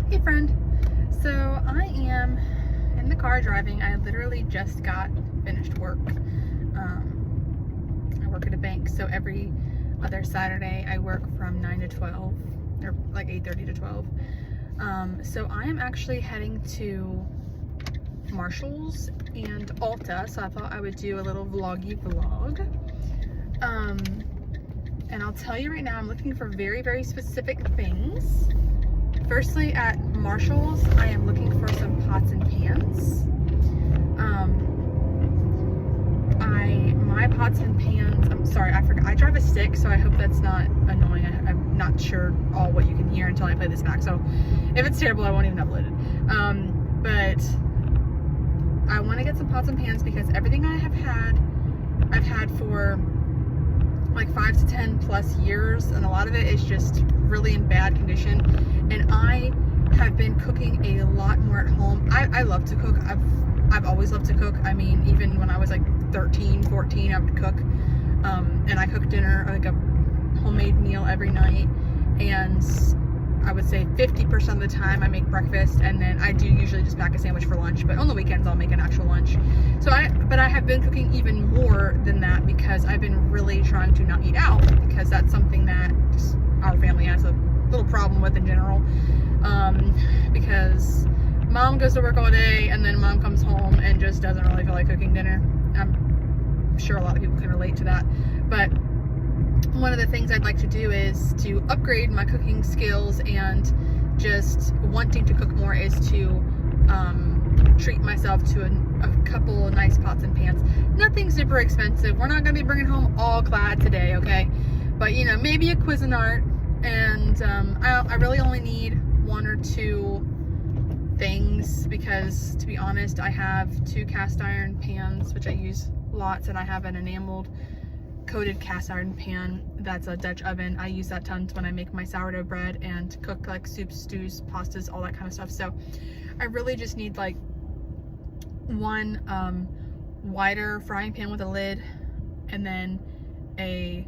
Hey friend, so I am in the car driving. I literally just got finished work. I work at a bank, so every other Saturday I work from 9 to 12, or like 8:30 to 12. So I am actually heading to Marshall's and Ulta, so I thought I would do a little vloggy vlog. And I'll tell you right now, I'm looking for very, very specific things. Firstly, at Marshall's, I am looking for some pots and pans. My pots and pans, I'm sorry, I forgot. I drive a stick, so I hope that's not annoying. I'm not sure all what you can hear until I play this back. So if it's terrible, I won't even upload it. But I want to get some pots and pans because everything I've had for like 5 to 10 plus years, and a lot of it is just really in bad condition. And I have been cooking a lot more at home. I love to cook. I've always loved to cook. I mean, even when I was like 13, 14, I would cook. And I cook dinner, like a homemade meal every night. And I would say 50% of the time I make breakfast, and then I do usually just pack a sandwich for lunch, but on the weekends I'll make an actual lunch. But I have been cooking even more than that because I've been really trying to not eat out, because that's something that just our family has a little problem with in general. Because mom goes to work all day and then mom comes home and just doesn't really feel like cooking dinner. I'm sure a lot of people can relate to that. But one of the things I'd like to do is to upgrade my cooking skills, and just wanting to cook more is to treat myself to a couple of nice pots and pans. Nothing super expensive. We're not going to be bringing home all Glad today, okay? But, you know, maybe a Cuisinart. And I really only need 1 or 2 things because, to be honest, I have 2 cast iron pans, which I use lots, and I have an enameled coated cast iron pan that's a Dutch oven. I use that tons when I make my sourdough bread and cook like soups, stews, pastas, all that kind of stuff. So I really just need like one wider frying pan with a lid, and then a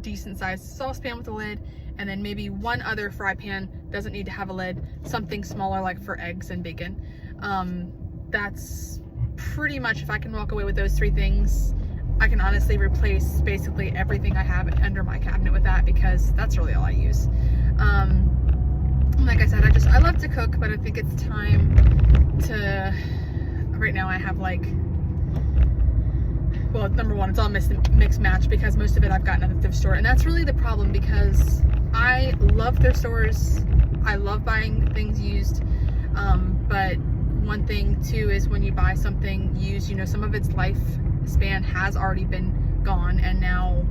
decent sized saucepan with a lid, and then maybe one other fry pan, doesn't need to have a lid, something smaller like for eggs and bacon. That's pretty much, if I can walk away with those 3 things, I can honestly replace basically everything I have under my cabinet with that, because that's really all I use. Like I said, I love to cook, but I think it's time to, right now I have like, well, number one, it's all mixed match because most of it I've gotten at the thrift store. And that's really the problem, because I love thrift stores. I love buying things used. But one thing too is when you buy something used, you know, some of its lifespan has already been gone, and now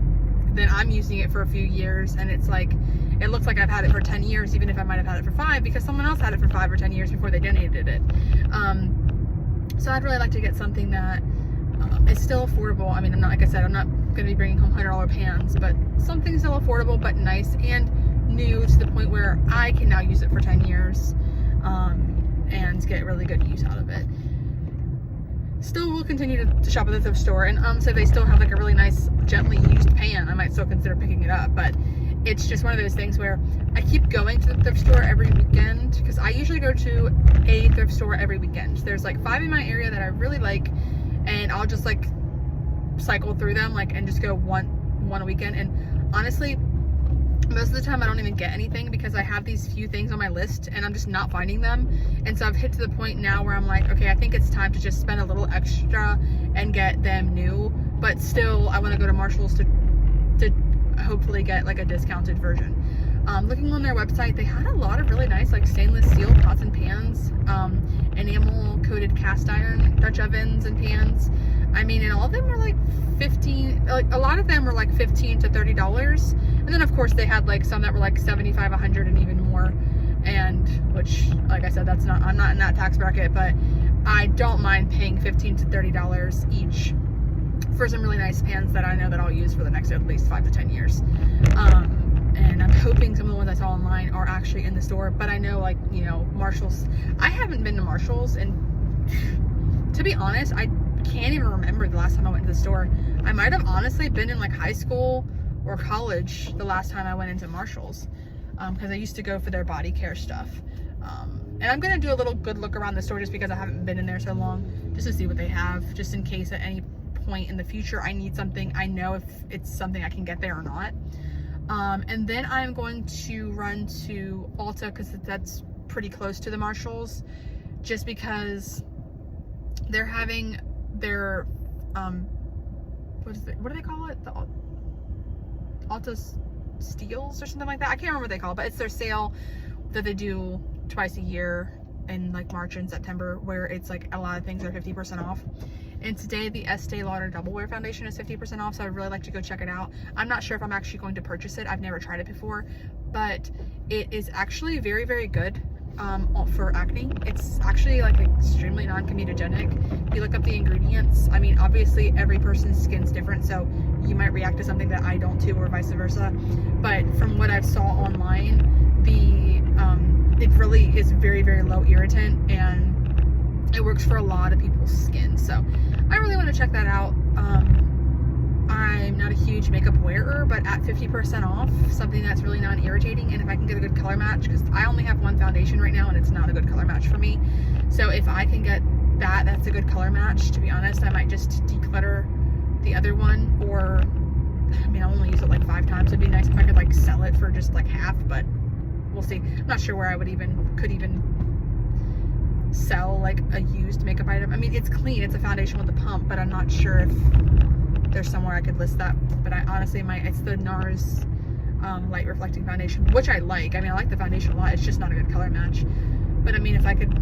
then I'm using it for a few years, and it's like, it looks like I've had it for 10 years, even if I might have had it for 5, because someone else had it for 5 or 10 years before they donated it. So I'd really like to get something that is still affordable. I mean, I'm not, like I said, I'm not going to be bringing home $100 pans, but something still affordable but nice and new to the point where I can now use it for 10 years and get really good use out of it. Still will continue to shop at the thrift store, and so they still have like a really nice gently used pan. I might still consider picking it up, but it's just one of those things where I keep going to the thrift store every weekend, because I usually go to a thrift store every weekend. There's like 5 in my area that I really like, and I'll just like cycle through them and just go one a weekend. And honestly, most of the time I don't even get anything because I have these few things on my list and I'm just not finding them. And so I've hit to the point now where I'm like, okay, I think it's time to just spend a little extra and get them new. But still, I want to go to Marshall's to hopefully get like a discounted version. Looking on their website, they had a lot of really nice like stainless steel pots and pans, enamel coated cast iron Dutch ovens and pans. I mean, and all of them were like 15, like a lot of them were like $15 to $30. And then of course they had like some that were like 75, 100 and even more. And which, like I said, that's not, I'm not in that tax bracket, but I don't mind paying $15 to $30 each for some really nice pans that I know that I'll use for the next at least 5 to 10 years. And I'm hoping some of the ones I saw online are actually in the store, but I know, like, you know, Marshall's, I haven't been to Marshall's, and to be honest, I can't even remember the last time I went to the store. I might have honestly been in like high school or college the last time I went into Marshall's, because I used to go for their body care stuff. And I'm gonna do a little good look around the store just because I haven't been in there so long, just to see what they have, just in case at any point in the future I need something, I know if it's something I can get there or not. And then I'm going to run to Ulta because that's pretty close to the Marshalls, just because they're having their what do they call it, the Ulta Steals or something like that. I can't remember what they call it, but it's their sale that they do twice a year in like March and September, where it's like a lot of things are 50% off. And today the Estee Lauder Double Wear foundation is 50% off, so I'd really like to go check it out. I'm not sure if I'm actually going to purchase it. I've never tried it before, but it is actually very, very good for acne. It's actually like extremely non-comedogenic. If you look up the ingredients, I mean, obviously every person's skin's different, so you might react to something that I don't too, or vice versa. But from what I've saw online, it really is very, very low irritant, and it works for a lot of people's skin. So I really want to check that out. I'm not a huge makeup wearer, but at 50% off, something that's really non-irritating, and if I can get a good color match, because I only have one foundation right now and it's not a good color match for me. So if I can get that's a good color match, to be honest, I might just declutter the other one, or I mean, I'll only use it like 5 times. It'd be nice if I could like sell it for just like half, but we'll see. I'm not sure where I could even sell like a used makeup item. I mean, it's clean, it's a foundation with a pump, but I'm not sure if there's somewhere I could list that. But I honestly might. It's the NARS light reflecting foundation, which I like. I mean, I like the foundation a lot. It's just not a good color match. But I mean, if I could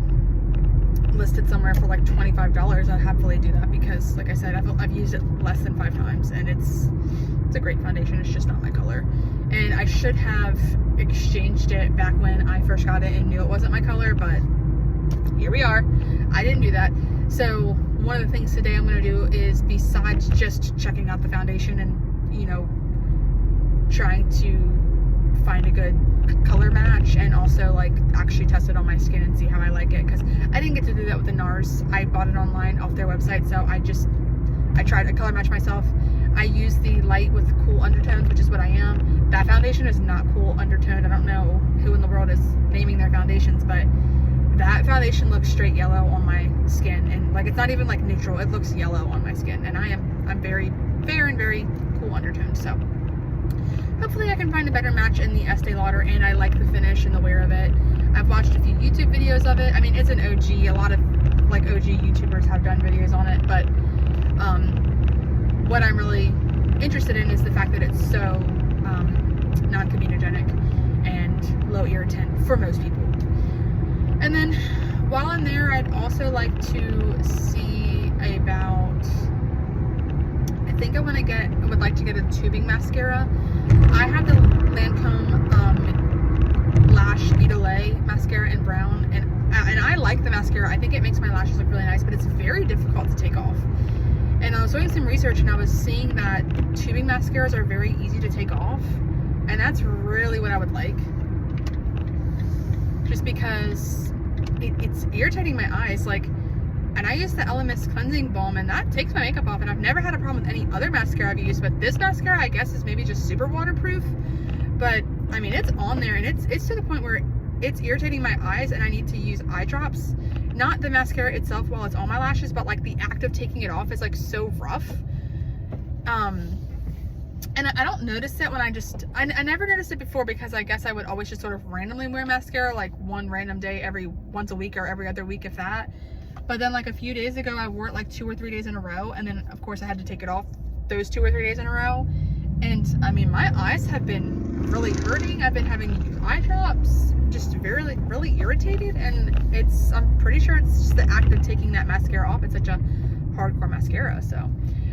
list it somewhere for like $25, I'd happily do that, because like I said, I've used it less than 5 times, and it's a great foundation. It's just not my color, and I should have exchanged it back when I first got it and knew it wasn't my color, but here we are. I didn't do that. So one of the things today I'm going to do is, besides just checking out the foundation and, you know, trying to find a good color match, and also like actually test it on my skin and see how I like it, because I didn't get to do that with the NARS. I bought it online off their website, so I tried to color match myself. I used the light with cool undertones, which is what I am. That foundation is not cool undertoned. I don't know who in the world is naming their foundations, but that foundation looks straight yellow on my skin, and like it's not even like neutral, it looks yellow on my skin, and I'm very fair and very cool undertoned. So hopefully I can find a better match in the Estee Lauder, and I like the finish and the wear of it. I've watched a few YouTube videos of it. I mean, it's an OG. A lot of like OG YouTubers have done videos on it, but what I'm really interested in is the fact that it's so non-comedogenic and low irritant for most people. And then while I'm there, I'd also like to see about, I think I would like to get a tubing mascara. I have the Lancome Lash Xtndr mascara in brown, and I like the mascara. I think it makes my lashes look really nice, but it's very difficult to take off. And I was doing some research, and I was seeing that tubing mascaras are very easy to take off, and that's really what I would like. Just because it's irritating my eyes, like, and I use the LMS cleansing balm, and that takes my makeup off, and I've never had a problem with any other mascara I've used, but this mascara I guess is maybe just super waterproof. But I mean, it's on there, and it's to the point where it's irritating my eyes, and I need to use eye drops. Not the mascara itself while it's on my lashes, but like the act of taking it off is like so rough. And I don't notice it when I never noticed it before, because I guess I would always just sort of randomly wear mascara, like one random day once a week or every other week, if that. But then like a few days ago, I wore it like 2 or 3 days in a row, and then of course I had to take it off those 2 or 3 days in a row. And I mean, my eyes have been really hurting. I've been having to use eye drops, just really, really irritated, and I'm pretty sure it's just the act of taking that mascara off. It's such a hardcore mascara. So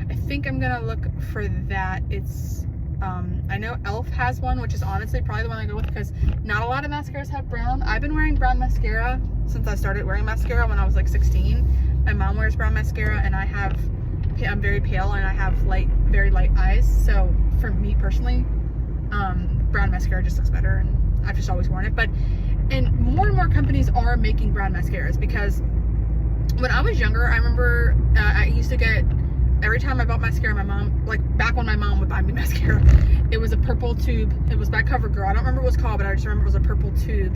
I think I'm gonna look for that. It's I know ELF has one, which is honestly probably the one I go with, because not a lot of mascaras have brown. I've been wearing brown mascara since I started wearing mascara when I was like 16. My mom wears brown mascara, and I'm very pale, and I have very light eyes. So for me personally, brown mascara just looks better, and I've just always worn it. And more and more companies are making brown mascaras, because when I was younger, I remember I used to get, every time I bought mascara, my mom, like back when my mom would buy me mascara, it was a purple tube. It was by CoverGirl. I don't remember what it was called, but I just remember it was a purple tube,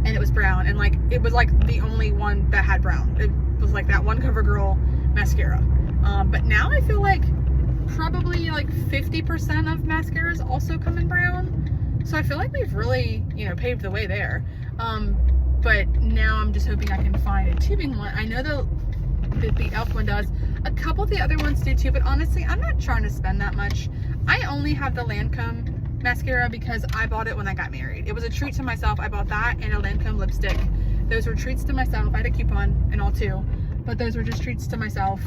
and it was brown, and like it was like the only one that had brown. It was like that one CoverGirl mascara. But now I feel like probably like 50% of mascaras also come in brown. So I feel like we've really, you know, paved the way there. But now I'm just hoping I can find a tubing one. I know the ELF one does. A couple of the other ones do too, but honestly, I'm not trying to spend that much. I only have the Lancome mascara because I bought it when I got married. It was a treat to myself. I bought that and a Lancome lipstick. Those were treats to myself. I had a coupon and all too, but those were just treats to myself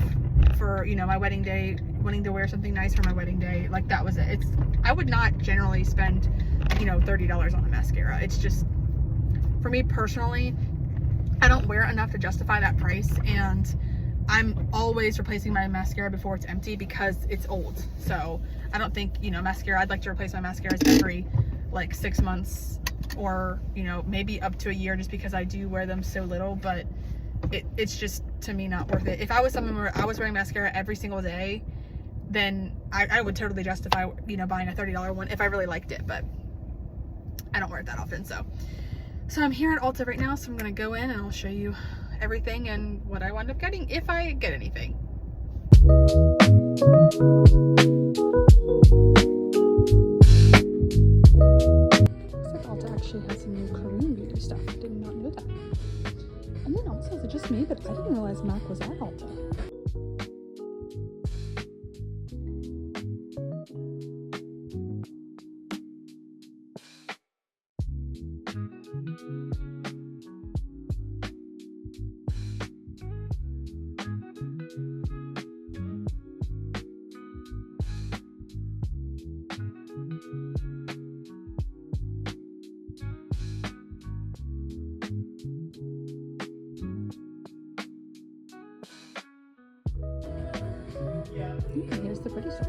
for, you know, my wedding day, wanting to wear something nice for my wedding day. Like that was it. I would not generally spend, you know, $30 on a mascara. It's just, for me personally, I don't wear enough to justify that price, and I'm always replacing my mascara before it's empty because it's old. So I don't think, you know, mascara, I'd like to replace my mascaras every like 6 months, or, you know, maybe up to a year, just because I do wear them so little. But it's just, to me, not worth it. If I was someone where I was wearing mascara every single day, then I would totally justify, you know, buying a $30 one if I really liked it, but I don't wear it that often. So I'm here at Ulta right now, so I'm gonna go in and I'll show you everything and what I wound up getting, if I get anything. Looks like Ulta actually has some new Korean beauty stuff. I did not know that. And then also, is it just me, but I didn't realize MAC was at Ulta. Okay, here's the pretty stuff.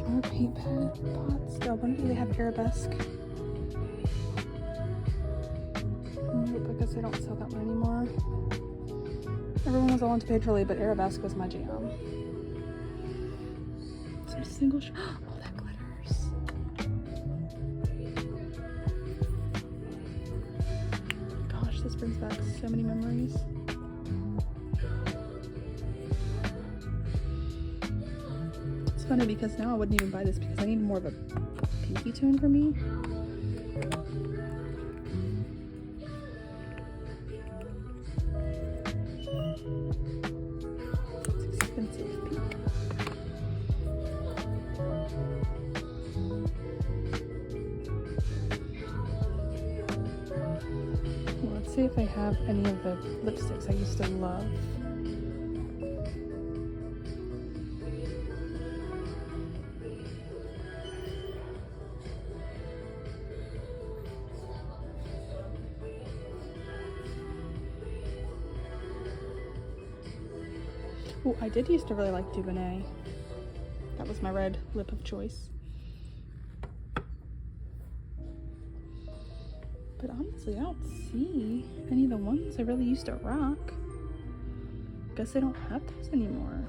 More paint pots. I wonder if they have Arabesque. Nope, I guess they don't sell that one anymore. Everyone was all into Painterly, but Arabesque was my jam. Some single oh, that glitters. Gosh, this brings back so many memories. It's funny because now I wouldn't even buy this because I need more of a pinky tone for me. It's expensive pink. Well, let's see if I have any of the lipsticks I used to love. Oh, I did used to really like Dubonnet. That was my red lip of choice. But honestly, I don't see any of the ones I really used to rock. Guess they don't have those anymore.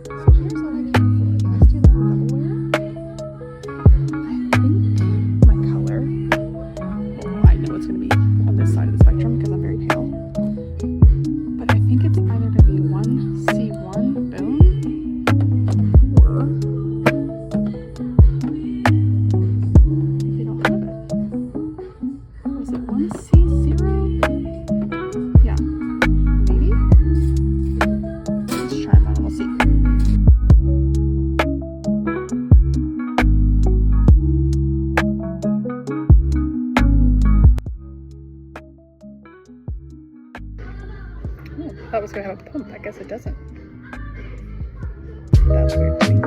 So here's what I came for. Estee Lauder Double Wear. I thought it was going to have a pump. I guess it doesn't. That's weird to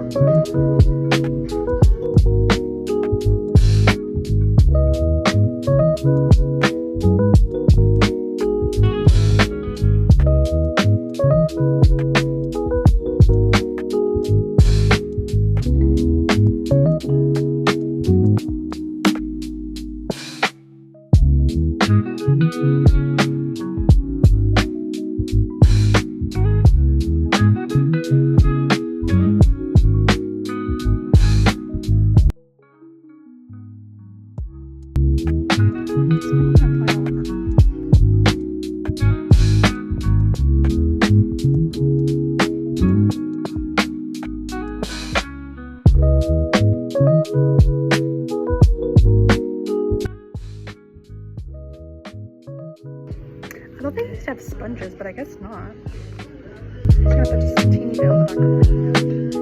I don't think these have sponges, but I guess not. I'm just gonna put just a teeny bit on the back of my hand.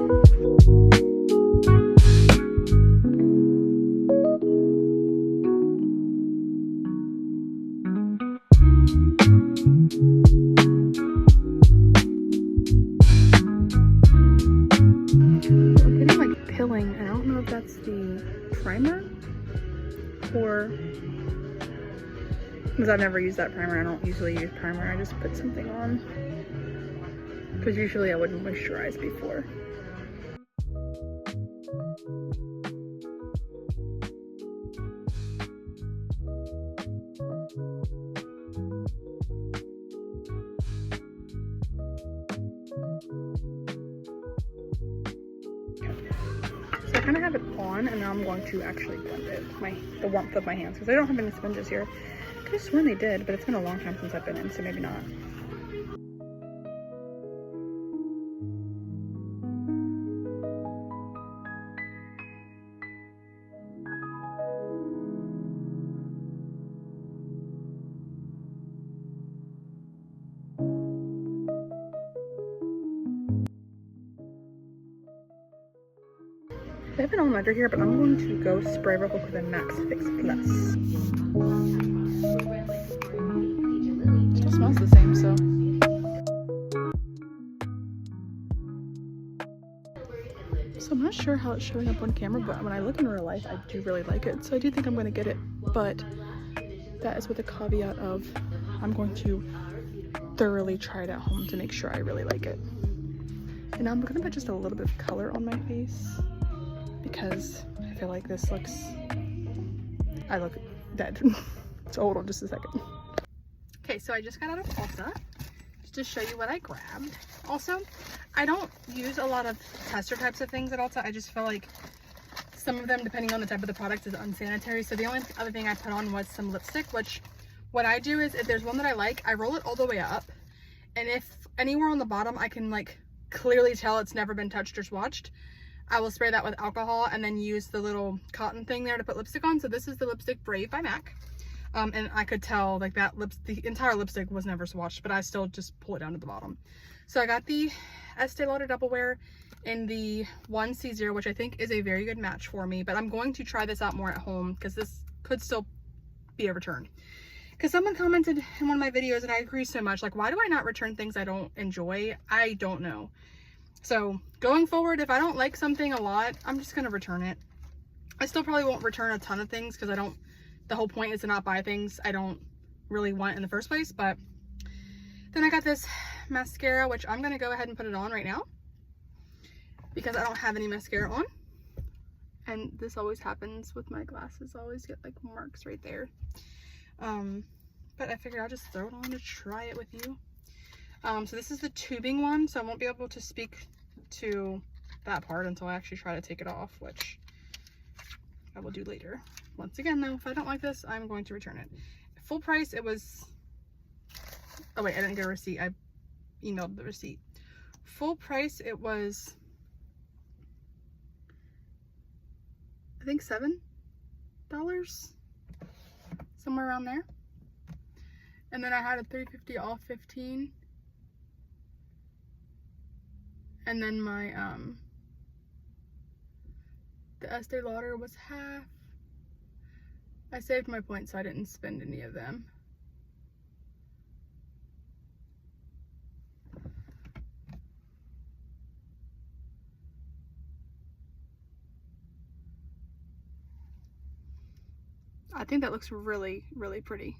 I'm getting like pilling, and I don't know if that's the primer or, because I've never used that primer. I don't usually use primer. I just put something on, because usually I wouldn't moisturize before. So I kind of have it on, and now I'm going to actually blend it with the warmth of my hands, because I don't have any sponges here. I could have sworn they did, but it's been a long time since I've been in, so maybe not. I have it on under here, but I'm going to go spray real quick with a Max Fix Plus. It still smells the same, so. So I'm not sure how it's showing up on camera, but when I look in real life, I do really like it. So I do think I'm going to get it, but that is with the caveat of I'm going to thoroughly try it at home to make sure I really like it. And I'm going to put just a little bit of color on my face, because I feel like this looks, I look dead. So hold on just a second. Okay, so I just got out of Ulta just to show you what I grabbed. Also, I don't use a lot of tester types of things at Ulta. I just feel like some of them, depending on the type of the product, is unsanitary. So the only other thing I put on was some lipstick, which what I do is if there's one that I like, I roll it all the way up. And if anywhere on the bottom I can like clearly tell it's never been touched or swatched, I will spray that with alcohol and then use the little cotton thing there to put lipstick on. So this is the lipstick Brave by MAC. And I could tell like that the entire lipstick was never swatched, but I still just pull it down to the bottom. So I got the Estee Lauder Double Wear in the 1C0, which I think is a very good match for me, but I'm going to try this out more at home because this could still be a return. Because someone commented in one of my videos, and I agree so much, like, why do I not return things I don't enjoy? I don't know. So going forward, if I don't like something a lot, I'm just going to return it. I still probably won't return a ton of things because the whole point is to not buy things I don't really want in the first place. But then I got this mascara, which I'm going to go ahead and put it on right now because I don't have any mascara on. And this always happens with my glasses. I always get like marks right there. But I figured I'll just throw it on to try it with you. So this is the tubing one, so I won't be able to speak to that part until I actually try to take it off, which I will do later. Once again though, if I don't like this, I'm going to return it. Full price, it was, oh wait, I didn't get a receipt. I emailed the receipt. Full price, it was, I think $7, somewhere around there. And then I had a $3.50 off 15. And then my, the Estee Lauder was half. I saved my points so I didn't spend any of them. I think that looks really, really pretty.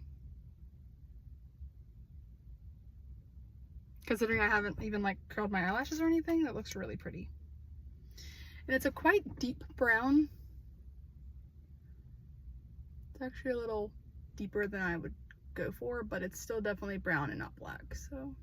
Considering I haven't even like curled my eyelashes or anything, that looks really pretty. And it's a quite deep brown. It's actually a little deeper than I would go for, but it's still definitely brown and not black, so.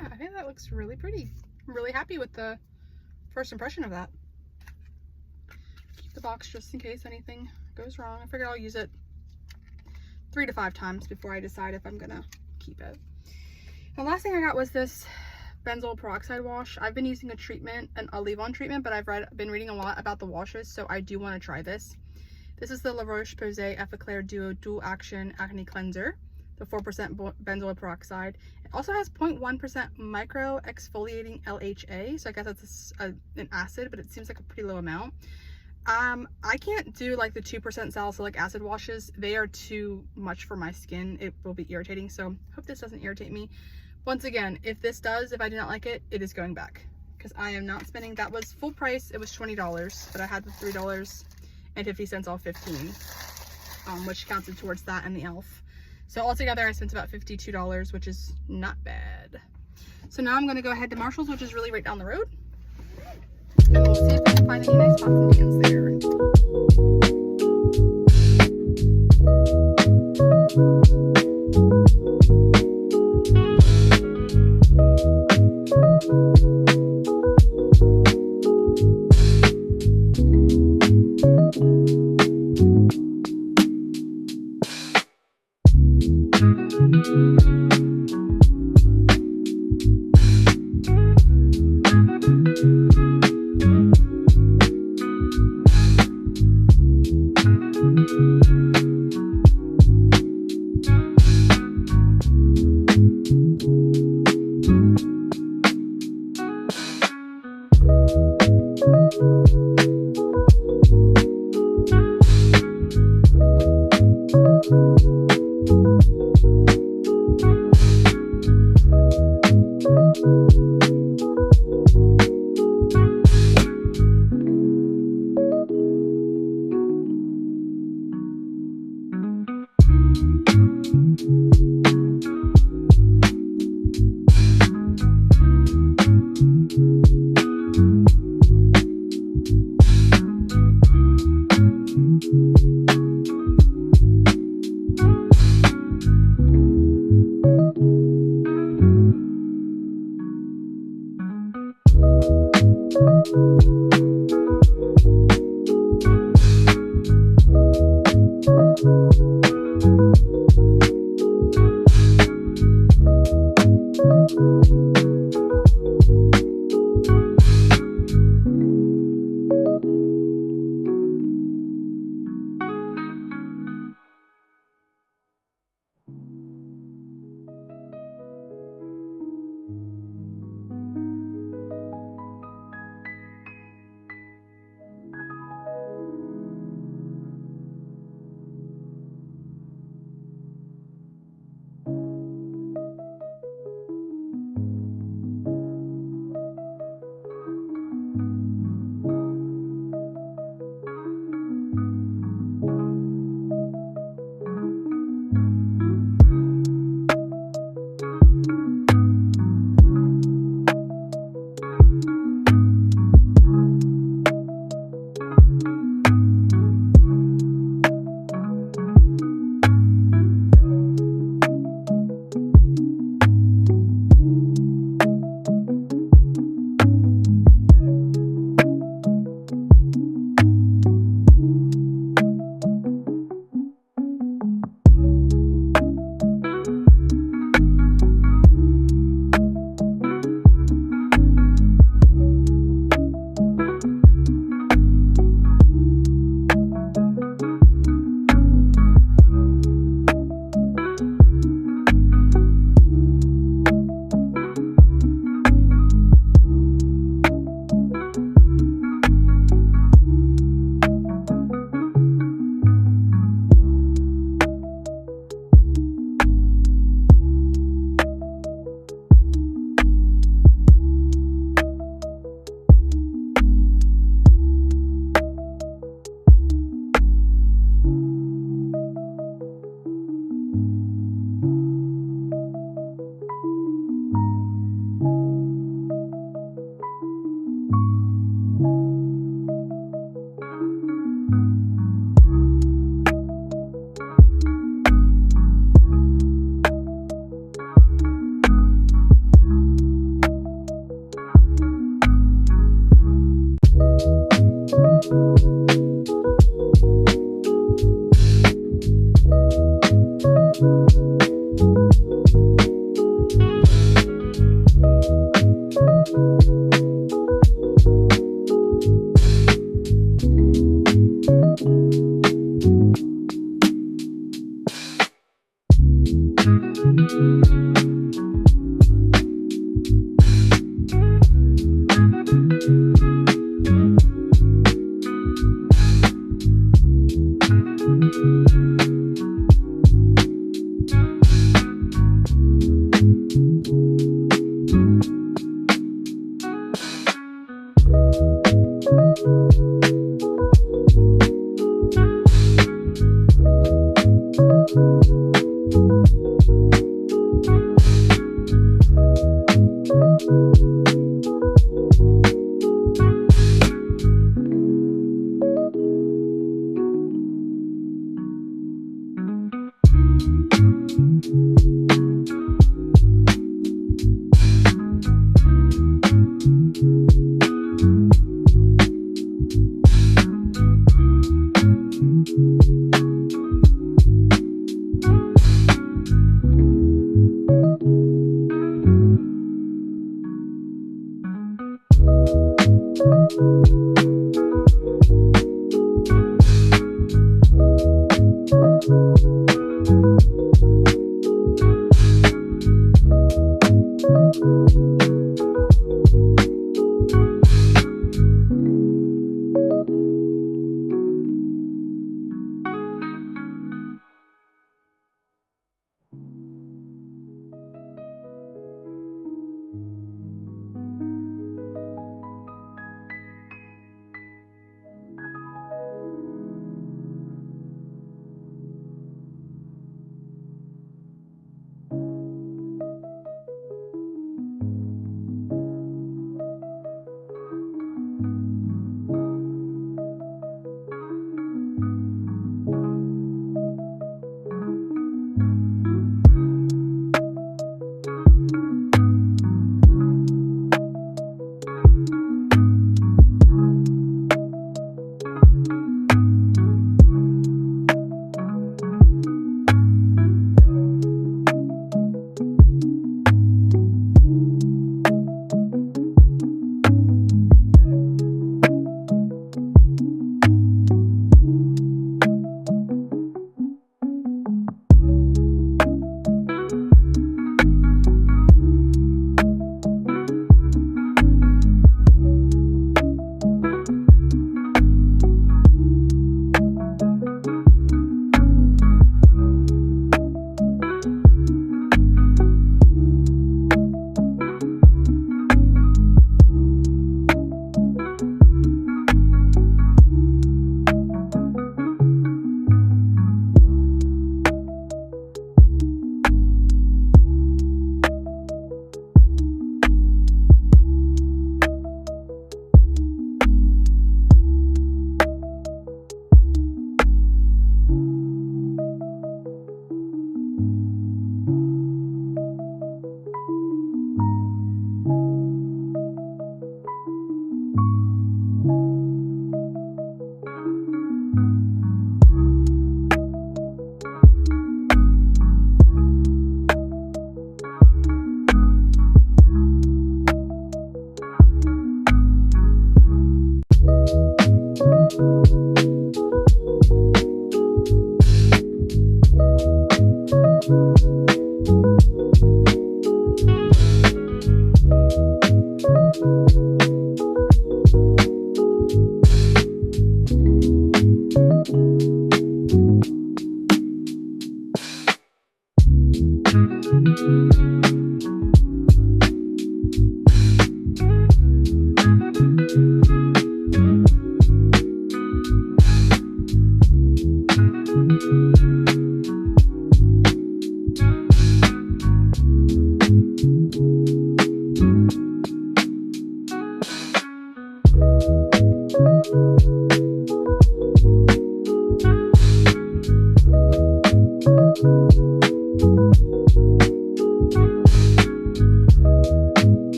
yeah, I think that looks really pretty. I'm really happy with the first impression of that. Keep the box just in case anything goes wrong. I figured I'll use it 3 to 5 times before I decide if I'm gonna keep it. The last thing I got was this Benzoyl Peroxide wash. I've been using a treatment, a leave-on treatment, but I've been reading a lot about the washes, so I do want to try this. This is the Roche-Posay Effaclar Duo Dual Action Acne Cleanser, the 4% benzoyl peroxide. It also has 0.1% micro exfoliating LHA, so I guess that's an acid, but it seems like a pretty low amount. I can't do like the 2% salicylic acid washes. They are too much for my skin. It will be irritating, so hope this doesn't irritate me. Once again, if I do not like it, it is going back, because I am not spending. That was full price. It was $20, but I had the $3.50 off 15, which counted towards that and the ELF. So altogether, I spent about $52, which is not bad. So now I'm going to go ahead to Marshall's, which is really right down the road, and we'll see if we can find any nice pots and pans there.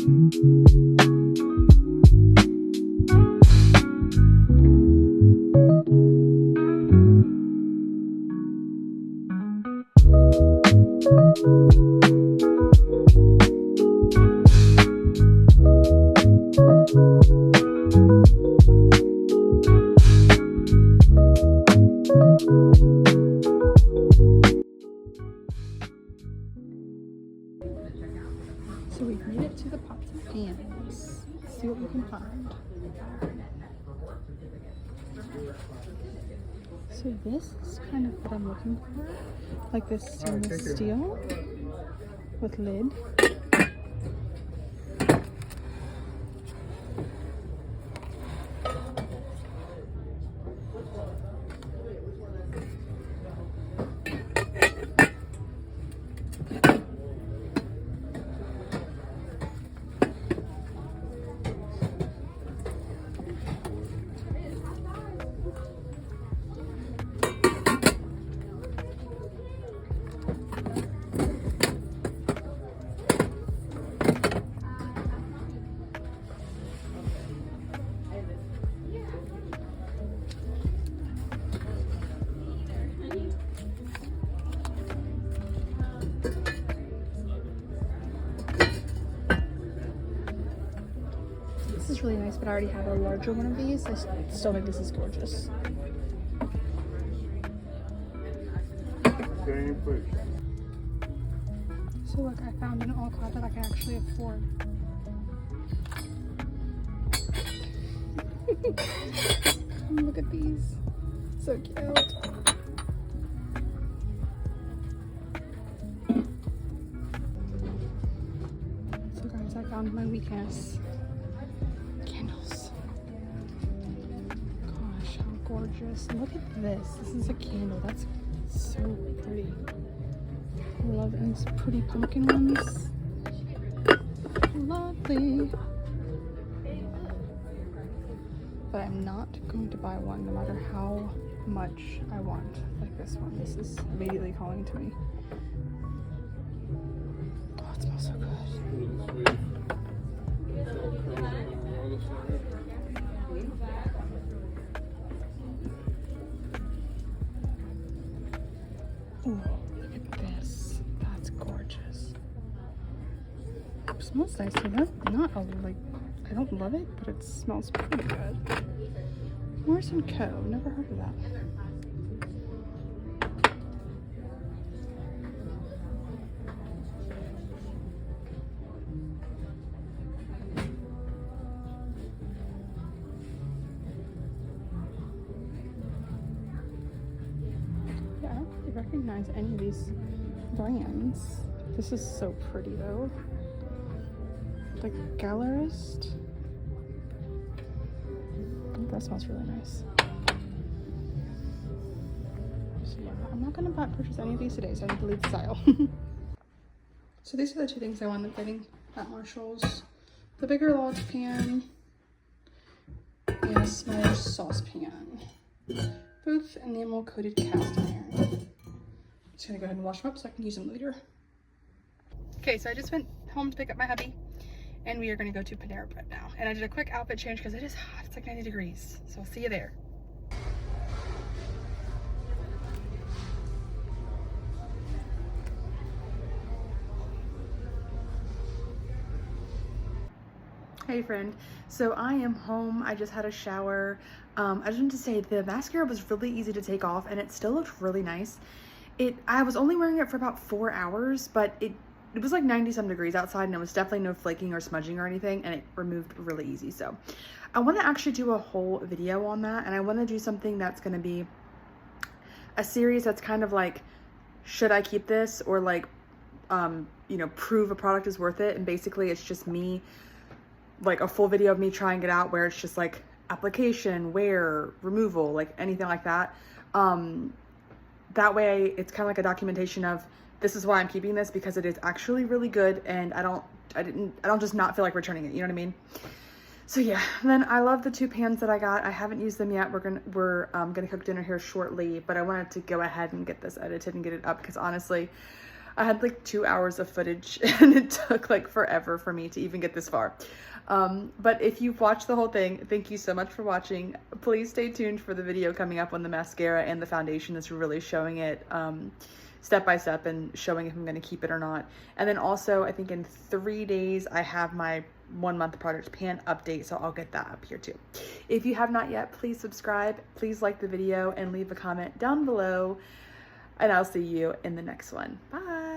So we've made it to the pots and pans. Let's see what we can find. So this is kind of what I'm looking for. Like this stainless steel with lid. This is really nice, but I already have a larger one of these. I still think this is gorgeous. So look, I found an all cloud that I can actually afford. Look at these. So cute. So guys, I found my weakness. Candles. Gosh, how gorgeous. Look at this. This is a candle. That's so pretty. I love these pretty pumpkin ones. Lovely. But I'm not going to buy one no matter how much I want. Like this one. This is immediately calling to me. Oh, it smells so good. Oh, look at this. That's gorgeous. It smells nice too. Not like, I don't love it, but it smells pretty good. Morris & Co. Never heard of that. Yeah, I don't really recognize any of these brands. This is so pretty though. The Gallerist. That smells really nice. So yeah, I'm not gonna purchase any of these today, so I need to leave the aisle. So these are the two things I wound up getting at Marshall's: the bigger large pan and a smaller saucepan. Both enamel coated cast iron. I'm just gonna go ahead and wash them up so I can use them later. Okay, so I just went home to pick up my hubby, and we are going to go to Panera Bread now. And I did a quick outfit change because it is hot. It's like 90 degrees. So I'll see you there. Hey friend, so I am home. I just had a shower. I just wanted to say the mascara was really easy to take off and it still looked really nice. I was only wearing it for about 4 hours, but it was like 90 some degrees outside and it was definitely no flaking or smudging or anything, and it removed really easy. So I want to actually do a whole video on that, and I want to do something that's going to be a series that's kind of like, should I keep this, or like you know, prove a product is worth it. And basically it's just me, like a full video of me trying it out, where it's just like application, wear, removal, like anything like that. That way it's kind of like a documentation of, this is why I'm keeping this, because it is actually really good, and I don't just not feel like returning it, you know what I mean? So yeah, then I love the 2 pans that I got. I haven't used them yet. We're gonna cook dinner here shortly, but I wanted to go ahead and get this edited and get it up, because honestly, I had like 2 hours of footage and it took like forever for me to even get this far. But if you've watched the whole thing, thank you so much for watching. Please stay tuned for the video coming up on the mascara and the foundation that's really showing it step by step and showing if I'm going to keep it or not. And then also, I think in 3 days, I have my 1 month product pan update, so I'll get that up here too. If you have not yet, please subscribe, please like the video, and leave a comment down below, and I'll see you in the next one. Bye.